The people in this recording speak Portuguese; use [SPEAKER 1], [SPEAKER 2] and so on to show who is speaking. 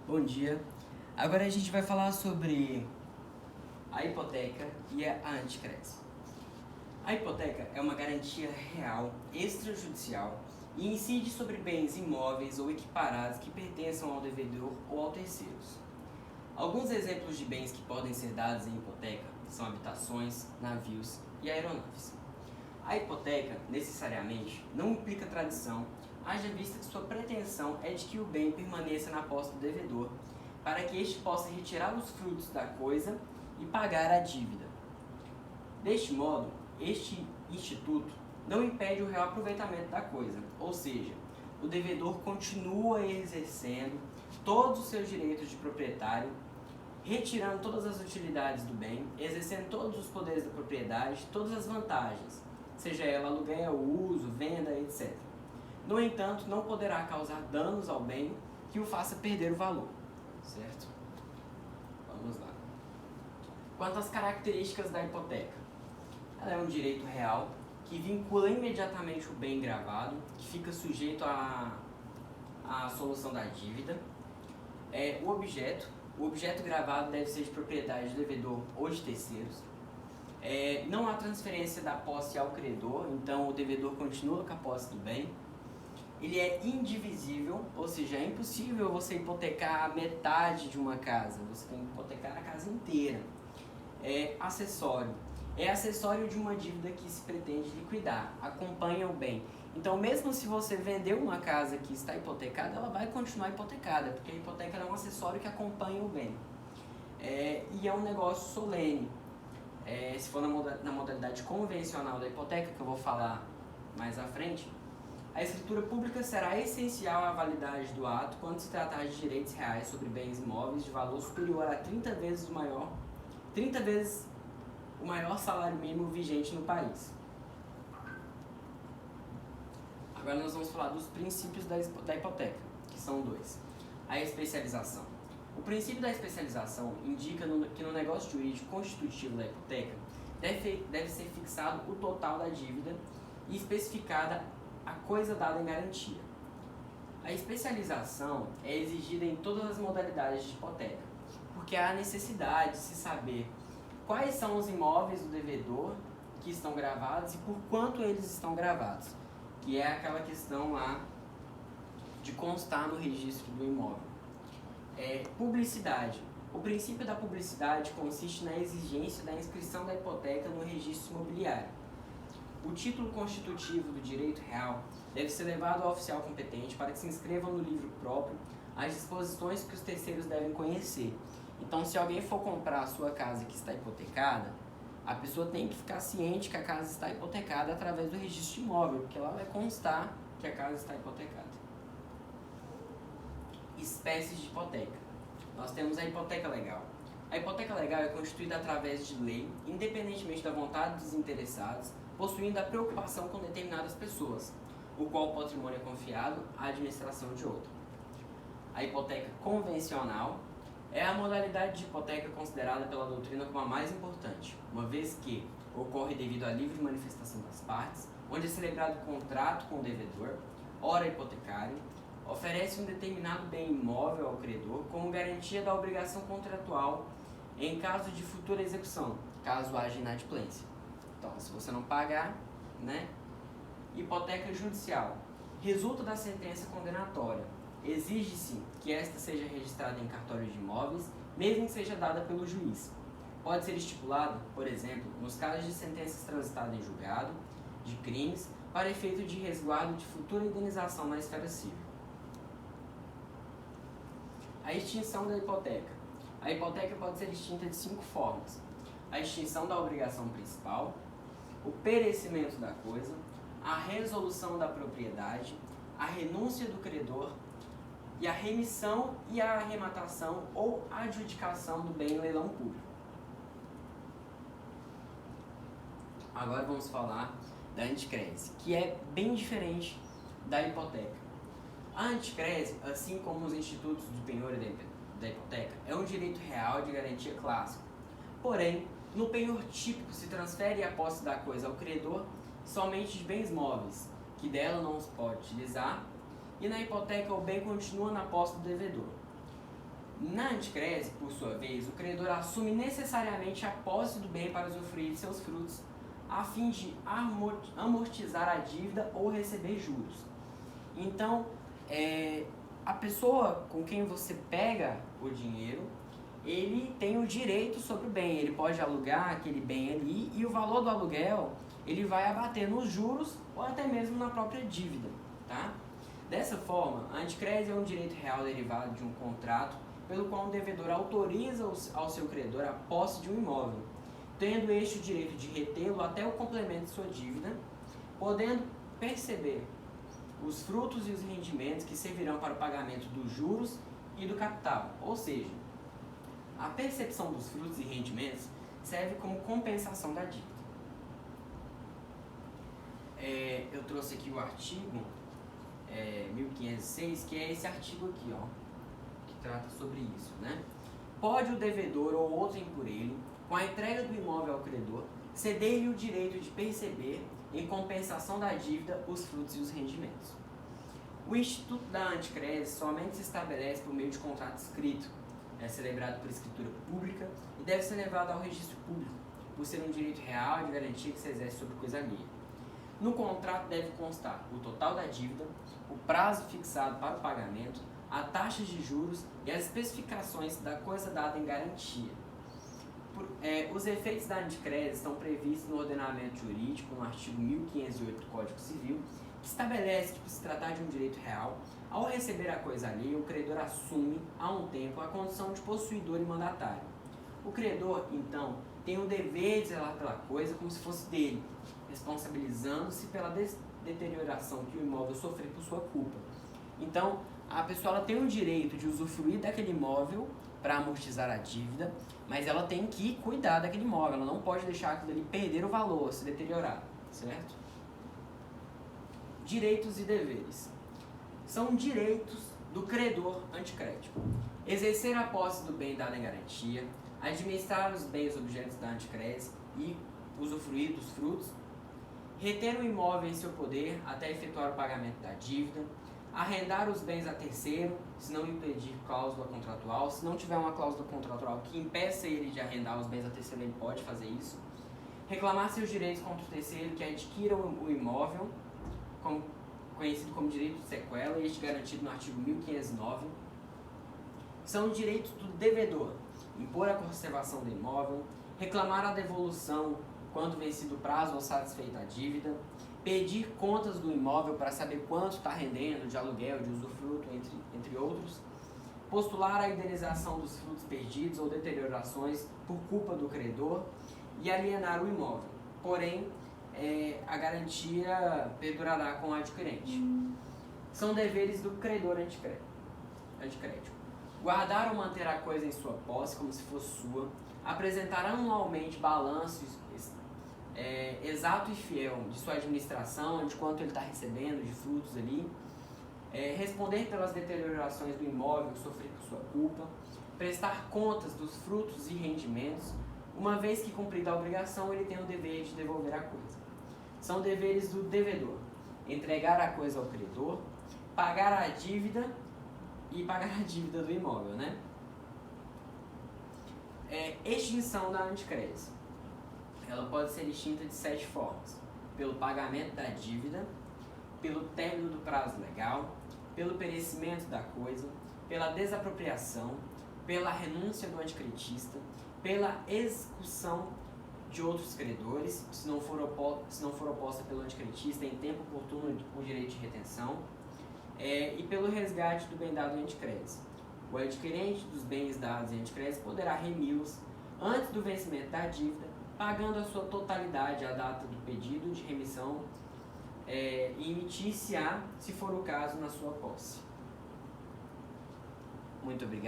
[SPEAKER 1] Bom dia. Agora a gente vai falar sobre a hipoteca e a anticrese. A hipoteca é uma garantia real, extrajudicial e incide sobre bens imóveis ou equiparados que pertençam ao devedor ou ao terceiros. Alguns exemplos de bens que podem ser dados em hipoteca são habitações, navios e aeronaves. A hipoteca, necessariamente, não implica tradição, haja vista que sua pretensão é de que o bem permaneça na posse do devedor, para que este possa retirar os frutos da coisa e pagar a dívida. Deste modo, este instituto não impede o reaproveitamento da coisa, ou seja, o devedor continua exercendo todos os seus direitos de proprietário, retirando todas as utilidades do bem, exercendo todos os poderes da propriedade, todas as vantagens, seja ela aluguel, uso, venda, etc. No entanto, não poderá causar danos ao bem que o faça perder o valor, certo? Vamos lá. Quanto às características da hipoteca, ela é um direito real que vincula imediatamente o bem gravado, que fica sujeito à solução da dívida. O objeto gravado deve ser de propriedade do devedor ou de terceiros. Não há transferência da posse ao credor, então o devedor continua com a posse do bem. Ele é indivisível, ou seja, é impossível você hipotecar a metade de uma casa, você tem que hipotecar a casa inteira. É acessório de uma dívida que se pretende liquidar, acompanha o bem. Então, mesmo se você vendeu uma casa que está hipotecada, ela vai continuar hipotecada, porque a hipoteca é um acessório que acompanha o bem. E é um negócio solene. Se for na modalidade convencional da hipoteca, que eu vou falar mais à frente, a escritura pública será essencial à validade do ato quando se tratar de direitos reais sobre bens imóveis de valor superior a 30 vezes o maior salário mínimo vigente no país. Agora nós vamos falar dos princípios da hipoteca, que são dois. A especialização. O princípio da especialização indica que no negócio jurídico constitutivo da hipoteca deve ser fixado o total da dívida e especificada a coisa dada em garantia. A especialização é exigida em todas as modalidades de hipoteca, porque há necessidade de se saber quais são os imóveis do devedor que estão gravados e por quanto eles estão gravados, que é aquela questão lá de constar no registro do imóvel. Publicidade. O princípio da publicidade consiste na exigência da inscrição da hipoteca no registro imobiliário. O título constitutivo do direito real deve ser levado ao oficial competente para que se inscrevam no livro próprio as disposições que os terceiros devem conhecer. Então, se alguém for comprar a sua casa que está hipotecada, a pessoa tem que ficar ciente que a casa está hipotecada através do registro de imóvel, porque lá vai constar que a casa está hipotecada. Espécies de hipoteca. Nós temos a hipoteca legal. A hipoteca legal é constituída através de lei, independentemente da vontade dos interessados, possuindo a preocupação com determinadas pessoas, o qual o patrimônio é confiado à administração de outra. A hipoteca convencional é a modalidade de hipoteca considerada pela doutrina como a mais importante, uma vez que ocorre devido à livre manifestação das partes, onde é celebrado contrato com o devedor, ora hipotecário, oferece um determinado bem imóvel ao credor como garantia da obrigação contratual em caso de futura execução, caso haja inadimplência. Então, se você não pagar, Hipoteca judicial. Resulta da sentença condenatória. Exige-se que esta seja registrada em cartório de imóveis, mesmo que seja dada pelo juiz. Pode ser estipulado, por exemplo, nos casos de sentenças transitadas em julgado, de crimes, para efeito de resguardo de futura indenização na esfera civil. A extinção da hipoteca. A hipoteca pode ser extinta de 5 formas: a extinção da obrigação principal, o perecimento da coisa, a resolução da propriedade, a renúncia do credor e a remissão e a arrematação ou adjudicação do bem em leilão público. Agora vamos falar da anticrese, que é bem diferente da hipoteca. A anticrese, assim como os institutos de penhor e da hipoteca, é um direito real de garantia clássico. Porém, no penhor típico se transfere a posse da coisa ao credor somente de bens móveis, que dela não se pode utilizar, e na hipoteca o bem continua na posse do devedor. Na anticrese, por sua vez, o credor assume necessariamente a posse do bem para usufruir de seus frutos, a fim de amortizar a dívida ou receber juros. Então, a pessoa com quem você pega o dinheiro, ele tem o direito sobre o bem, ele pode alugar aquele bem ali e o valor do aluguel ele vai abater nos juros ou até mesmo na própria dívida, tá? Dessa forma, a anticrese é um direito real derivado de um contrato pelo qual um devedor autoriza ao seu credor a posse de um imóvel, tendo este o direito de retê-lo até o complemento de sua dívida, podendo perceber os frutos e os rendimentos que servirão para o pagamento dos juros e do capital. Ou seja, a percepção dos frutos e rendimentos serve como compensação da dívida. Eu trouxe aqui o artigo 1506, que é esse artigo aqui, ó, que trata sobre isso, né? Pode o devedor ou outro por ele, com a entrega do imóvel ao credor, ceder-lhe o direito de perceber, em compensação da dívida, os frutos e os rendimentos. O Instituto da Anticrese somente se estabelece por meio de contrato escrito, é celebrado por escritura pública e deve ser levado ao registro público, por ser um direito real de garantia que se exerce sobre coisa alheia. No contrato deve constar o total da dívida, o prazo fixado para o pagamento, a taxa de juros e as especificações da coisa dada em garantia. Os efeitos da anticrese estão previstos no ordenamento jurídico, no artigo 1508 do Código Civil, que estabelece que, por se tratar de um direito real, ao receber a coisa alheia, o credor assume, há um tempo, a condição de possuidor e mandatário. O credor, então, tem o dever de zelar pela coisa como se fosse dele, responsabilizando-se pela deterioração que o imóvel sofreu por sua culpa. Então, a pessoa ela tem o direito de usufruir daquele imóvel para amortizar a dívida, mas ela tem que cuidar daquele imóvel, ela não pode deixar aquilo ali perder o valor, se deteriorar, certo? Direitos e deveres. São direitos do credor anticrético. Exercer a posse do bem dado em garantia, administrar os bens objetos da anticrese e usufruir dos frutos, reter o imóvel em seu poder até efetuar o pagamento da dívida, arrendar os bens a terceiro, se não impedir cláusula contratual. Se não tiver uma cláusula contratual que impeça ele de arrendar os bens a terceiro, ele pode fazer isso. Reclamar seus direitos contra o terceiro que adquira o imóvel, conhecido como direito de sequela, este garantido no artigo 1509. São direitos do devedor: impor a conservação do imóvel, reclamar a devolução quando vencido o prazo ou satisfeita a dívida, pedir contas do imóvel para saber quanto está rendendo de aluguel, de usufruto, entre outros, postular a indenização dos frutos perdidos ou deteriorações por culpa do credor e alienar o imóvel. Porém, a garantia perdurará com o adquirente. São deveres do credor anticrético: guardar ou manter a coisa em sua posse como se fosse sua, apresentar anualmente balanços exato e fiel de sua administração, de quanto ele está recebendo de frutos ali, responder pelas deteriorações do imóvel que sofreu por sua culpa, prestar contas dos frutos e rendimentos. Uma vez que cumprida a obrigação, ele tem o dever de devolver a coisa. São deveres do devedor: entregar a coisa ao credor, pagar a dívida e pagar a dívida do imóvel, né? Extinção da anticrese. Ela pode ser extinta de 7 formas: pelo pagamento da dívida, pelo término do prazo legal, pelo perecimento da coisa, pela desapropriação, pela renúncia do anticretista, pela execução de outros credores, se não for oposta pelo anticretista em tempo oportuno por direito de retenção, e pelo resgate do bem dado em anticrese. O adquirente dos bens dados em anticrese poderá remi-los antes do vencimento da dívida, pagando a sua totalidade à data do pedido de remissão e emitir-se-á, se for o caso, na sua posse. Muito obrigado.